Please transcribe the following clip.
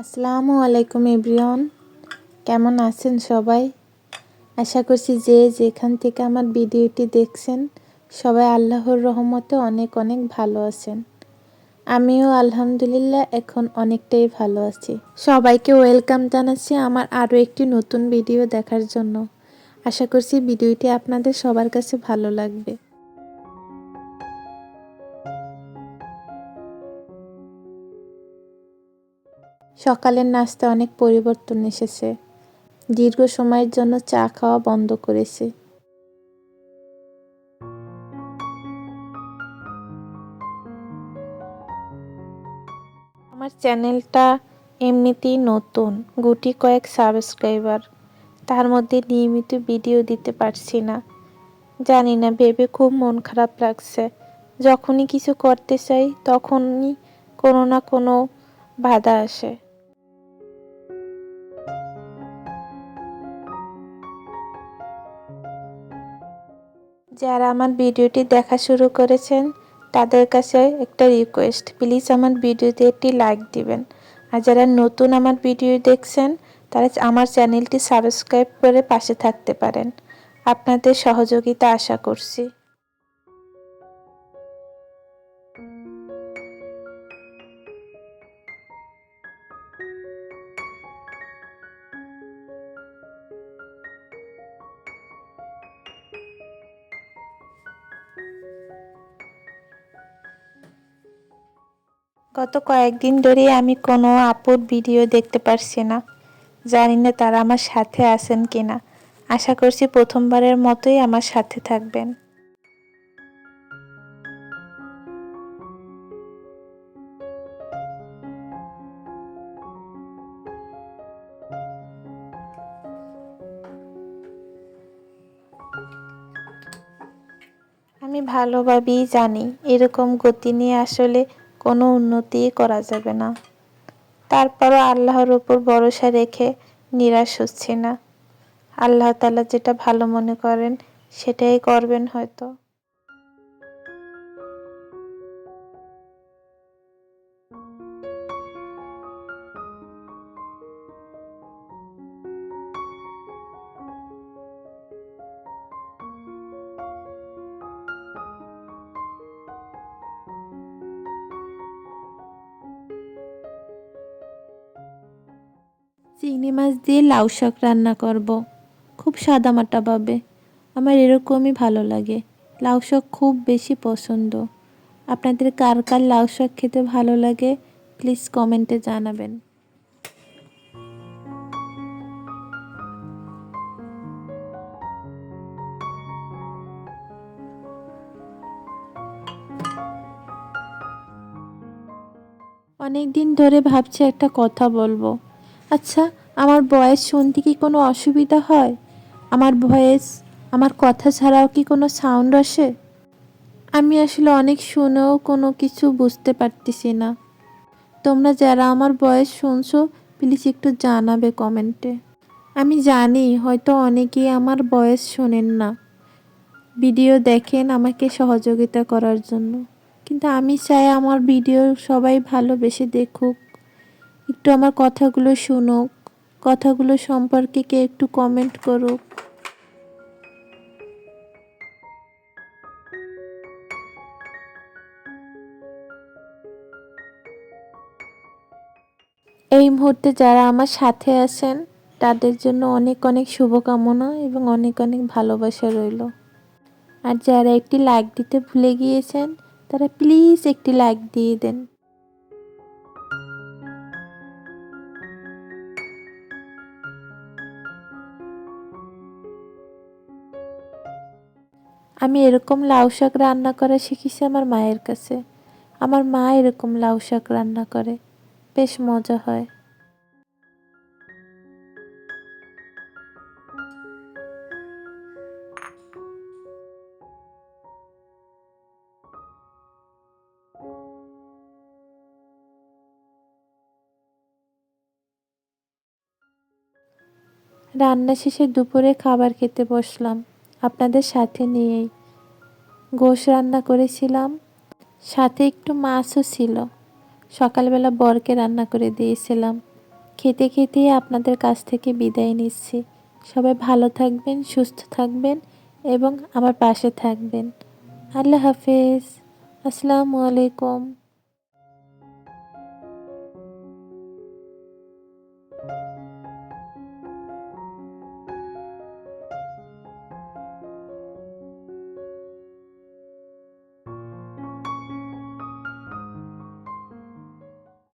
আসসালামু আলাইকুম এভরিওয়ান, কেমন আছেন সবাই? আশা করছি যে যেখান থেকে আমার ভিডিওটি দেখছেন সবাই আল্লাহর রহমতে অনেক অনেক ভালো আছেন। আমিও আলহামদুলিল্লাহ এখন অনেকটাই ভালো আছি। সবাইকে ওয়েলকাম জানাচ্ছি আমার আরও একটি নতুন ভিডিও দেখার জন্য। আশা করছি ভিডিওটি আপনাদের সবার কাছে ভালো লাগবে। সকালের নাস্তা অনেক পরিবর্তন এসেছে। দীর্ঘ সময়ের জন্য চা খাওয়া বন্ধ করেছি। আমার চ্যানেলটা এমনিতেই নতুন, গুটি কয়েক সাবস্ক্রাইবার, তার মধ্যে নিয়মিত ভিডিও দিতে পারছি না। জানি না, ভেবে খুব মন খারাপ লাগছে। যখনই কিছু করতে চাই তখনই কোনো না কোনো বাধা আসে। যারা আমার ভিডিওটি দেখা শুরু করেছেন তাদের কাছে একটা রিকোয়েস্ট, প্লিজ আমার ভিডিওতে একটি লাইক দিবেন। আর যারা নতুন আমার ভিডিও দেখছেন তারা আমার চ্যানেলটি সাবস্ক্রাইব করে পাশে থাকতে পারেন। আপনাদের সহযোগিতা আশা করছি। গত কয়েকদিন ধরে আমি কোনো আপুর ভিডিও দেখতে পারছি না। জানি না তারা আমার সাথে আছেন কিনা। আশা করছি প্রথমবারের মতোই আমার সাথে থাকবেন। আমি ভালোভাবেই জানি এরকম গতি নিয়ে আসলে কোনো উন্নতিই করা যাবে না। তারপরও আল্লাহর উপর ভরসা রেখে নিরাশ হচ্ছি না। আল্লাহ তাআলা যেটা ভালো মনে করেন সেটাই করবেন হয়তো। চিংড়ি মাছ দিয়ে লাউ শাক রান্না করব, খুব সাদামাটাভাবে। আমার এরকমই ভালো লাগে। লাউ শাক খুব বেশি পছন্দ। আপনাদের কার কার লাউ শাক খেতে ভালো লাগে প্লিজ কমেন্টে জানাবেন। অনেক দিন ধরে ভাবছি একটা কথা বলবো। আচ্ছা, আমার ভয়েস শুনতে কি কোনো অসুবিধা হয়? আমার ভয়েস, আমার কথা ছাড়াও কি কোনো সাউন্ড আসে? আমি আসলে অনেক শুনেও কোনো কিছু বুঝতে পারতেছি না। তোমরা যারা আমার ভয়েস শুনছো প্লিজ একটু জানাবে কমেন্টে। আমি জানি হয়তো অনেকেই আমার ভয়েস শোনেন না, ভিডিও দেখেন আমাকে সহযোগিতা করার জন্য, কিন্তু আমি চাই আমার ভিডিও সবাই ভালোবেসে দেখুক, একটু আমার কথাগুলো শুনুক, কথাগুলো সম্পর্কে কে একটু কমেন্ট করুক। এই মুহূর্তে যারা আমার সাথে আছেন তাদের জন্য অনেক অনেক শুভকামনা এবং অনেক অনেক ভালোবাসা রইল। আর যারা একটি লাইক দিতে ভুলে গিয়েছেন তারা প্লিজ একটি লাইক দিয়ে দেন। আমি এরকম লাউ শাক রান্না করা শিখেছি আমার মায়ের কাছে। আমার মা এরকম লাউ শাক রান্না করে, বেশ মজা হয়। রান্না শেষে দুপুরে খাবার খেতে বসলাম আপনাদের সাথে নিয়েই। গোশ রান্না করেছিলাম, সাথে একটু মাছও ছিল। সকালবেলা বরকে রান্না করে দিয়েছিলাম। খেতে খেতেই আপনাদের কাছ থেকে বিদায় নিচ্ছি। সবাই ভালো থাকবেন, সুস্থ থাকবেন এবং আমার পাশে থাকবেন। আল্লাহ হাফেজ। আসসালামু আলাইকুম।